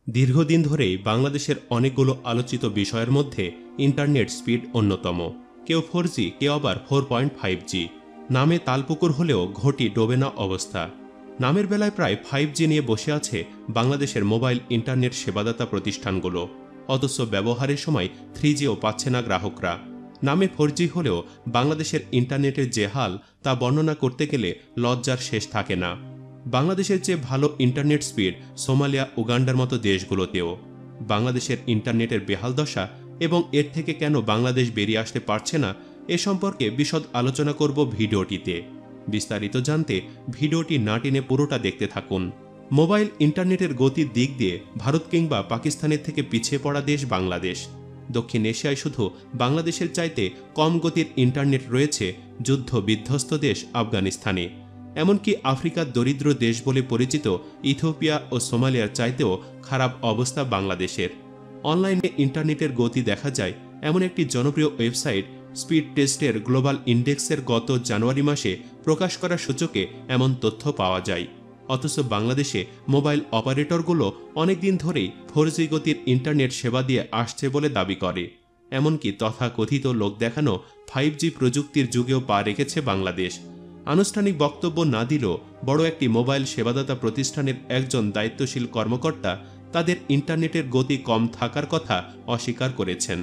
দীর্ঘদিন ধরেই বাংলাদেশের অনেকগুলো আলোচিত বিষয়ের মধ্যে ইন্টারনেট স্পিড অন্যতম। কেউ 4G, কেউ আবার 4.5G। নামে তালপুকুর হলেও ঘটি ডোবে না অবস্থা। নামের বেলায় প্রায় 5G নিয়ে বসে আছে বাংলাদেশের মোবাইল ইন্টারনেট সেবাদাতা প্রতিষ্ঠানগুলো, অথচ ব্যবহারের সময় 3Gও পাচ্ছে না গ্রাহকরা। নামে 4G হলেও বাংলাদেশের ইন্টারনেটের যে হাল তা বর্ণনা করতে গেলে লজ্জার শেষ থাকে না। বাংলাদেশের চেয়ে ভালো ইন্টারনেট স্পিড সোমালিয়া, উগান্ডার মতো দেশগুলোতেও। বাংলাদেশের ইন্টারনেটের বেহাল দশা এবং এর থেকে কেন বাংলাদেশ বেরিয়ে আসতে পারছে না এ সম্পর্কে বিশদ আলোচনা করব ভিডিওটিতে। বিস্তারিত জানতে ভিডিওটি না টেনে পুরোটা দেখতে থাকুন। মোবাইল ইন্টারনেটের গতির দিক দিয়ে ভারত কিংবা পাকিস্তানের থেকে পিছিয়ে পড়া দেশ বাংলাদেশ। দক্ষিণ এশিয়ায় শুধু বাংলাদেশের চাইতে কম গতির ইন্টারনেট রয়েছে যুদ্ধ বিধ্বস্ত দেশ আফগানিস্তানে। এমনকি আফ্রিকার দরিদ্র দেশ বলে পরিচিত ইথিওপিয়া ও সোমালিয়ার চাইতেও খারাপ অবস্থা বাংলাদেশের। অনলাইনে ইন্টারনেটের গতি দেখা যায় এমন একটি জনপ্রিয় ওয়েবসাইট স্পিড টেস্টের গ্লোবাল ইন্ডেক্সের গত জানুয়ারি মাসে প্রকাশ করা সূচকে এমন তথ্য পাওয়া যায়। অথচ বাংলাদেশে মোবাইল অপারেটরগুলো অনেকদিন ধরেই 4G গতির ইন্টারনেট সেবা দিয়ে আসছে বলে দাবি করে। এমনকি তথাকথিত লোক দেখানো 5G প্রযুক্তির যুগেও পা রেখেছে বাংলাদেশ। আনুষ্ঠানিক বক্তব্য না দিলেও বড় একটি মোবাইল সেবাদাতা প্রতিষ্ঠানের একজন দায়িত্বশীল কর্মকর্তা তাদের ইন্টারনেটের গতি কম থাকার কথা অস্বীকার করেছেন।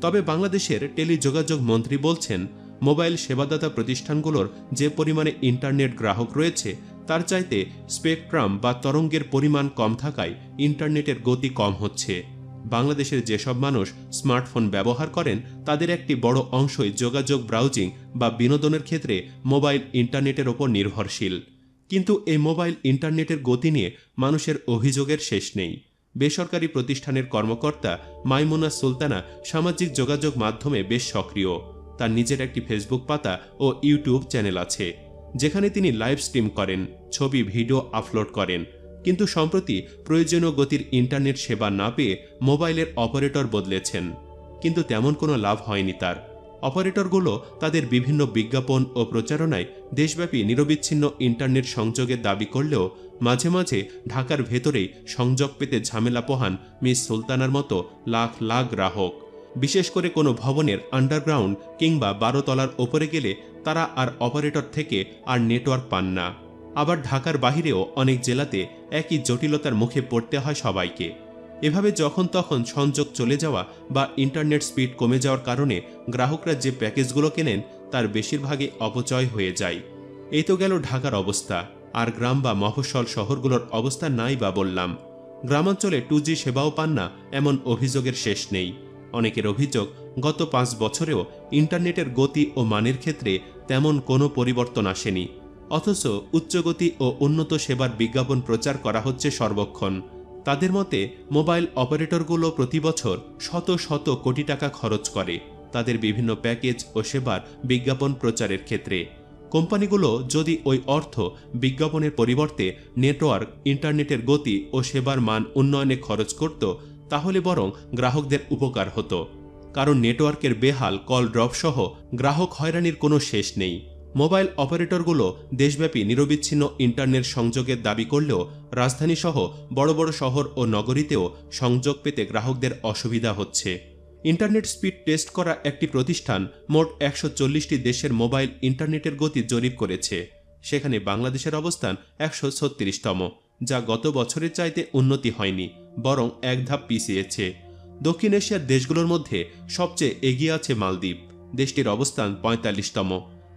তবে বাংলাদেশের টেলিযোগাযোগ মন্ত্রী বলছেন, মোবাইল সেবাদাতা প্রতিষ্ঠানগুলোর যে পরিমাণে ইন্টারনেট গ্রাহক রয়েছে তার চাইতে স্পেকট্রাম বা তরঙ্গের পরিমাণ কম থাকায় ইন্টারনেটের গতি কম হচ্ছে। বাংলাদেশের যেসব মানুষ স্মার্টফোন ব্যবহার করেন তাদের একটি বড় অংশই যোগাযোগ, ব্রাউজিং বা বিনোদনের ক্ষেত্রে মোবাইল ইন্টারনেটের ওপর নির্ভরশীল। কিন্তু এই মোবাইল ইন্টারনেটের গতি নিয়ে মানুষের অভিযোগের শেষ নেই। বেসরকারি প্রতিষ্ঠানের কর্মকর্তা মাইমুনা সুলতানা সামাজিক যোগাযোগ মাধ্যমে বেশ সক্রিয়। তার নিজের একটি ফেসবুক পাতা ও ইউটিউব চ্যানেল আছে, যেখানে তিনি লাইভ স্ট্রিম করেন, ছবি ভিডিও আপলোড করেন। কিন্তু সম্প্রতি প্রয়োজনীয় গতির ইন্টারনেট সেবা না পেয়ে মোবাইলের অপারেটর বদলেছেন, কিন্তু তেমন কোনো লাভ হয়নি তার। অপারেটরগুলো তাদের বিভিন্ন বিজ্ঞাপন ও প্রচারণায় দেশব্যাপী নিরবিচ্ছিন্ন ইন্টারনেট সংযোগের দাবি করলেও মাঝে মাঝে ঢাকার ভেতরেই সংযোগ পেতে ঝামেলা পোহান মিস সুলতানার মতো লাখ লাখ গ্রাহক। বিশেষ করে কোনো ভবনের আন্ডারগ্রাউন্ড কিংবা 12 তলার ওপরে গেলে তারা আর অপারেটর থেকে আর নেটওয়ার্ক পান না। আবার ঢাকার বাহিরেও অনেক জেলাতে একই জটিলতার মুখে পড়তে হয় সবাইকে। এভাবে যখন তখন সংযোগ চলে যাওয়া বা ইন্টারনেট স্পিড কমে যাওয়ার কারণে গ্রাহকরা যে প্যাকেজগুলো কেনেন তার বেশিরভাগই অপচয় হয়ে যায়। এই তো গেল ঢাকার অবস্থা, আর গ্রাম বা মফস্বল শহরগুলোর অবস্থা নাই বা বললাম। গ্রামাঞ্চলে 2G সেবাও পান না এমন অভিযোগের শেষ নেই। অনেকের অভিযোগ, গত 5 বছরেও ইন্টারনেটের গতি ও মানের ক্ষেত্রে তেমন কোনো পরিবর্তন আসেনি, অথচ উচ্চগতি ও উন্নত সেবার বিজ্ঞাপন প্রচার করা হচ্ছে সর্বক্ষণ। তাদের মতে মোবাইল অপারেটরগুলো প্রতি বছর শত শত কোটি টাকা খরচ করে তাদের বিভিন্ন প্যাকেজ ও সেবার বিজ্ঞাপন প্রচারের ক্ষেত্রে। কোম্পানিগুলো যদি ওই অর্থ বিজ্ঞাপনের পরিবর্তে নেটওয়ার্ক, ইন্টারনেটের গতি ও সেবার মান উন্নয়নে খরচ করত তাহলে বরং গ্রাহকদের উপকার হতো। কারণ নেটওয়ার্কের বেহাল, কল ড্রপ সহ গ্রাহক হয়রানির কোনো শেষ নেই। মোবাইল অপারেটরগুলো দেশব্যাপী নিরবিচ্ছিন্ন ইন্টারনেট সংযোগের দাবি করলেও রাজধানীসহ বড় বড় শহর ও নগরীতেও সংযোগ পেতে গ্রাহকদের অসুবিধা হচ্ছে। ইন্টারনেট স্পিড টেস্ট করা একটি প্রতিষ্ঠান মোট 140টি দেশের মোবাইল ইন্টারনেটের গতি জরিপ করেছে। সেখানে বাংলাদেশের অবস্থান 136তম, যা গত বছরের চাইতে উন্নতি হয়নি, বরং এক ধাপ পিছিয়েছে। দক্ষিণ এশিয়ার দেশগুলোর মধ্যে সবচেয়ে এগিয়ে আছে মালদ্বীপ, দেশটির অবস্থান 45তম।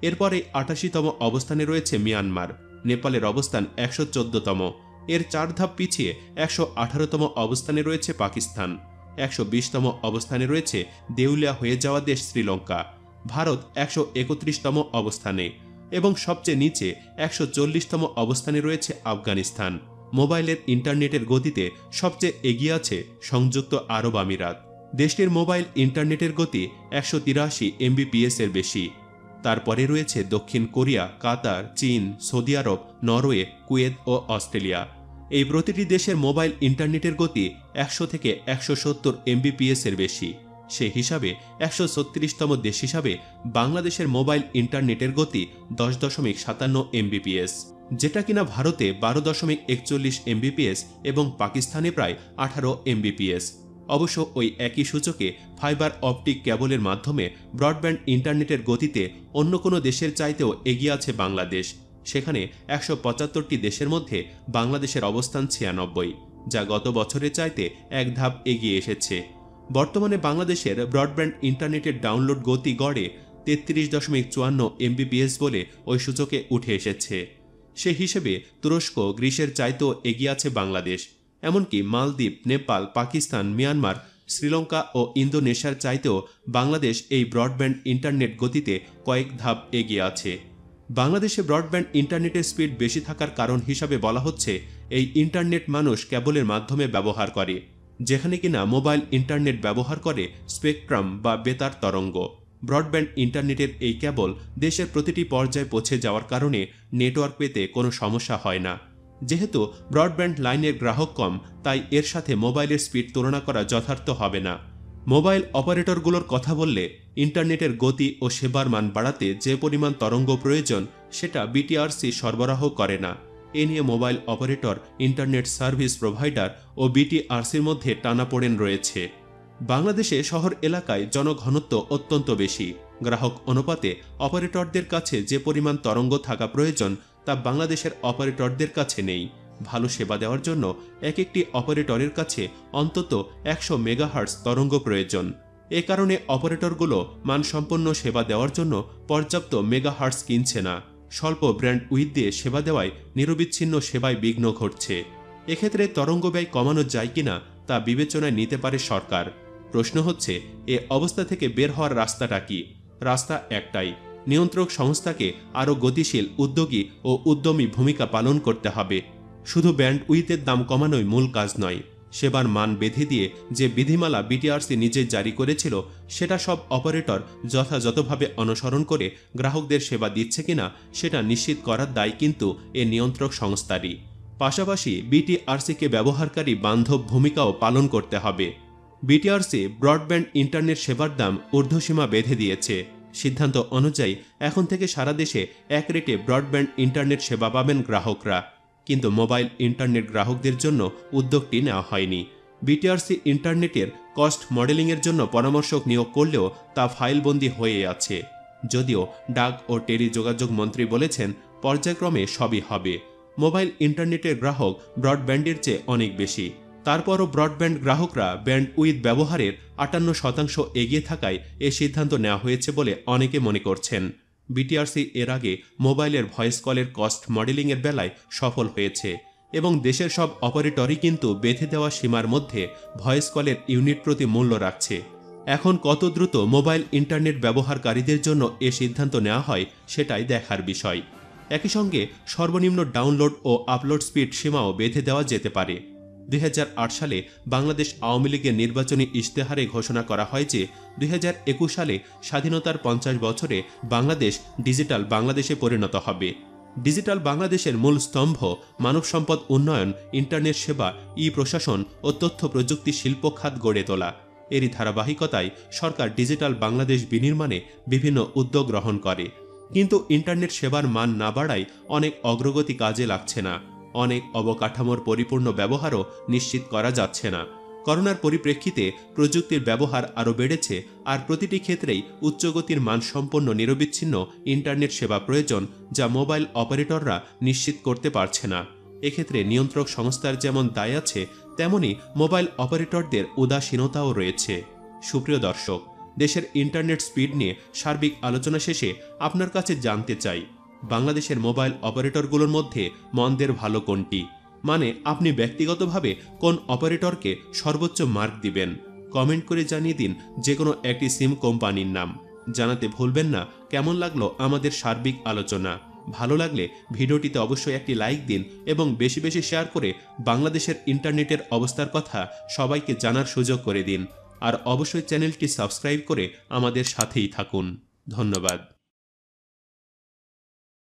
এরপরে 88তম অবস্থানে রয়েছে মিয়ানমার। নেপালের অবস্থান 114তম। এর 4 ধাপ পিছিয়ে 118তম অবস্থানে রয়েছে পাকিস্তান। 120তম অবস্থানে রয়েছে দেউলিয়া হয়ে যাওয়া দেশ শ্রীলঙ্কা। ভারত 131তম অবস্থানে এবং সবচেয়ে নিচে 140তম অবস্থানে রয়েছে আফগানিস্তান। মোবাইলের ইন্টারনেটের গতিতে সবচেয়ে এগিয়ে আছে সংযুক্ত আরব আমিরাত। দেশটির মোবাইল ইন্টারনেটের গতি 183 Mbps এর বেশি। তারপরে রয়েছে দক্ষিণ কোরিয়া, কাতার, চীন, সৌদি আরব, নরওয়ে, কুয়েত ও অস্ট্রেলিয়া। এই প্রতিটি দেশের মোবাইল ইন্টারনেটের গতি 100 থেকে 170 Mbps এর বেশি। সে হিসাবে 136তম দেশ হিসাবে বাংলাদেশের মোবাইল ইন্টারনেটের গতি 10.57 Mbps। যেটা কিনা ভারতে 12.41 Mbps এবং পাকিস্তানে প্রায় 18 Mbps। অবশ্য ওই একই সূচকে ফাইবার অপটিক কেবলের মাধ্যমে ব্রডব্যান্ড ইন্টারনেটের গতিতে অন্য কোনো দেশের চাইতেও এগিয়ে আছে বাংলাদেশ। সেখানে 175টি দেশের মধ্যে বাংলাদেশের অবস্থান 96, যা গত বছরের চাইতে এক ধাপ এগিয়ে এসেছে। বর্তমানে বাংলাদেশের ব্রডব্যান্ড ইন্টারনেটের ডাউনলোড গতি গড়ে 33.54 Mbps বলে ওই সূচকে উঠে এসেছে। সে হিসেবে তুরস্ক, গ্রিসের চাইতেও এগিয়ে আছে বাংলাদেশ। এমনকি মালদ্বীপ, নেপাল, পাকিস্তান, মিয়ানমার, শ্রীলঙ্কা ও ইন্দোনেশিয়ার চাইতেও বাংলাদেশ এই ব্রডব্যান্ড ইন্টারনেট গতিতে কয়েক ধাপ এগিয়ে আছে। বাংলাদেশে ব্রডব্যান্ড ইন্টারনেটের স্পিড বেশি থাকার কারণ হিসাবে বলা হচ্ছে এই ইন্টারনেট মানুষ কেবলের মাধ্যমে ব্যবহার করে, যেখানে কিনা মোবাইল ইন্টারনেট ব্যবহার করে স্পেকট্রাম বা বেতার তরঙ্গ। ব্রডব্যান্ড ইন্টারনেটের এই কেবল দেশের প্রতিটি পর্যায়ে পৌঁছে যাওয়ার কারণে নেটওয়ার্ক পেতে কোনো সমস্যা হয় না। যেহেতু ব্রডব্যান্ড লাইনের গ্রাহক কম, তাই এর সাথে মোবাইলের স্পিড তুলনা করা যথার্থ হবে না। মোবাইল অপারেটরগুলোর কথা বললে ইন্টারনেটের গতি ও সেবার মান বাড়াতে যে পরিমাণ তরঙ্গ প্রয়োজন সেটা বিটিআরসি সরবরাহ করে না। এ নিয়ে mobile operator, internet service provider ও বিটিআরসির মধ্যে টানাপোড়েন রয়েছে। বাংলাদেশে শহর এলাকায় জনঘনত্ব অত্যন্ত বেশি। গ্রাহক অনুপাতে অপারেটরদের কাছে যে পরিমাণ তরঙ্গ থাকা প্রয়োজন তা বাংলাদেশের অপারেটরদের কাছে নেই। ভালো সেবা দেওয়ার জন্য এক একটি অপারেটরের কাছে অন্তত 100 মেগাহার্টজ তরঙ্গ প্রয়োজন। এ কারণে অপারেটরগুলো মানসম্পন্ন সেবা দেওয়ার জন্য পর্যাপ্ত মেগাহার্টজ কিনছে না। স্বল্প ব্র্যান্ড উইথ দিয়ে সেবা দেওয়ায় নিরবিচ্ছিন্ন সেবায় বিঘ্ন ঘটছে। এক্ষেত্রে তরঙ্গ ব্যয় কমানো যায় কিনা তা বিবেচনায় নিতে পারে সরকার। প্রশ্ন হচ্ছে, এ অবস্থা থেকে বের হওয়ার রাস্তাটা কি? রাস্তা একটাই, নিয়ন্ত্রক সংস্থাকে আরও গতিশীল, উদ্যোগী ও উদ্যমী ভূমিকা পালন করতে হবে। শুধু ব্যান্ড উইথের দাম কমানোই মূল কাজ নয়, সেবার মান বেঁধে দিয়ে যে বিধিমালা বিটিআরসি নিজে জারি করেছিল সেটা সব অপারেটর যথাযথভাবে অনুসরণ করে গ্রাহকদের সেবা দিচ্ছে কিনা সেটা নিশ্চিত করার দায় কিন্তু এ নিয়ন্ত্রক সংস্থারই। পাশাপাশি বিটিআরসিকে ব্যবহারকারী বান্ধব ভূমিকাও পালন করতে হবে। বিটিআরসি ব্রডব্যান্ড ইন্টারনেট সেবার দাম ঊর্ধ্বসীমা বেঁধে দিয়েছে। সিদ্ধান্ত অনুযায়ী এখন থেকে সারা দেশে এক রেটে ব্রডব্যান্ড ইন্টারনেট সেবা পাবেন গ্রাহকরা। কিন্তু মোবাইল ইন্টারনেট গ্রাহকদের জন্য উদ্যোগটি নেওয়া হয়নি। বিটিআরসি ইন্টারনেটের কস্ট মডেলিংয়ের জন্য পরামর্শক নিয়োগ করলেও তা ফাইলবন্দি হয়ে আছে। যদিও ডাক ও টেলিযোগাযোগ মন্ত্রী বলেছেন পর্যায়ক্রমে সবই হবে। মোবাইল ইন্টারনেটের গ্রাহক ব্রডব্যান্ডের চেয়ে অনেক বেশি। তারপরও ব্রডব্যান্ড গ্রাহকরা ব্যান্ড উইথ ব্যবহারের 58% এগিয়ে থাকায় এ সিদ্ধান্ত নেওয়া হয়েছে বলে অনেকে মনে করছেন। বিটিআরসি এর আগে মোবাইলের ভয়েস কলের কস্ট মডেলিংয়ের বেলায় সফল হয়েছে এবং দেশের সব অপারেটরই কিন্তু বেঁধে দেওয়া সীমার মধ্যে ভয়েস কলের ইউনিট প্রতি মূল্য রাখছে। এখন কত দ্রুত মোবাইল ইন্টারনেট ব্যবহারকারীদের জন্য এ সিদ্ধান্ত নেওয়া হয় সেটাই দেখার বিষয়। একই সঙ্গে সর্বনিম্ন ডাউনলোড ও আপলোড স্পিড সীমাও বেঁধে দেওয়া যেতে পারে। 2008 সালে বাংলাদেশ আওয়ামী লীগের নির্বাচনী ইশতেহারে ঘোষণা করা হয় যে 2021 সালে স্বাধীনতার 50 বছরে বাংলাদেশ ডিজিটাল বাংলাদেশে পরিণত হবে। ডিজিটাল বাংলাদেশের মূল স্তম্ভ মানব সম্পদ উন্নয়ন, ইন্টারনেট সেবা, প্রশাসন ও তথ্য প্রযুক্তি শিল্প খাত গড়ে তোলা। এরই ধারাবাহিকতায় সরকার ডিজিটাল বাংলাদেশ বিনির্মাণে বিভিন্ন উদ্যোগ গ্রহণ করে। কিন্তু ইন্টারনেট সেবার মান না বাড়ায় অনেক অগ্রগতি কাজে লাগছে না। অনেক অবকাঠামোর পরিপূর্ণ ব্যবহারও নিশ্চিত করা যাচ্ছে না। করোনার পরিপ্রেক্ষিতে প্রযুক্তির ব্যবহার আরও বেড়েছে, আর প্রতিটি ক্ষেত্রেই উচ্চগতির মানসম্পন্ন নিরবিচ্ছিন্ন ইন্টারনেট সেবা প্রয়োজন, যা মোবাইল অপারেটররা নিশ্চিত করতে পারছে না। এক্ষেত্রে নিয়ন্ত্রক সংস্থার যেমন দায় আছে, তেমনি মোবাইল অপারেটরদের উদাসীনতাও রয়েছে। সুপ্রিয় দর্শক, দেশের ইন্টারনেট স্পিড নিয়ে সার্বিক আলোচনা শেষে আপনার কাছে জানতে চাই, বাংলাদেশের মোবাইল অপারেটরগুলোর মধ্যে মন্দের ভালো কোনটি? মানে আপনি ব্যক্তিগতভাবে কোন অপারেটরকে সর্বোচ্চ মার্ক দিবেন? কমেন্ট করে জানিয়ে দিন যে কোনো একটি সিম কোম্পানির নাম। জানাতে ভুলবেন না কেমন লাগলো আমাদের সার্বিক আলোচনা। ভালো লাগলে ভিডিওটিতে অবশ্যই একটি লাইক দিন এবং বেশি বেশি শেয়ার করে বাংলাদেশের ইন্টারনেটের অবস্থার কথা সবাইকে জানার সুযোগ করে দিন। আর অবশ্যই চ্যানেলটি সাবস্ক্রাইব করে আমাদের সাথেই থাকুন। ধন্যবাদ।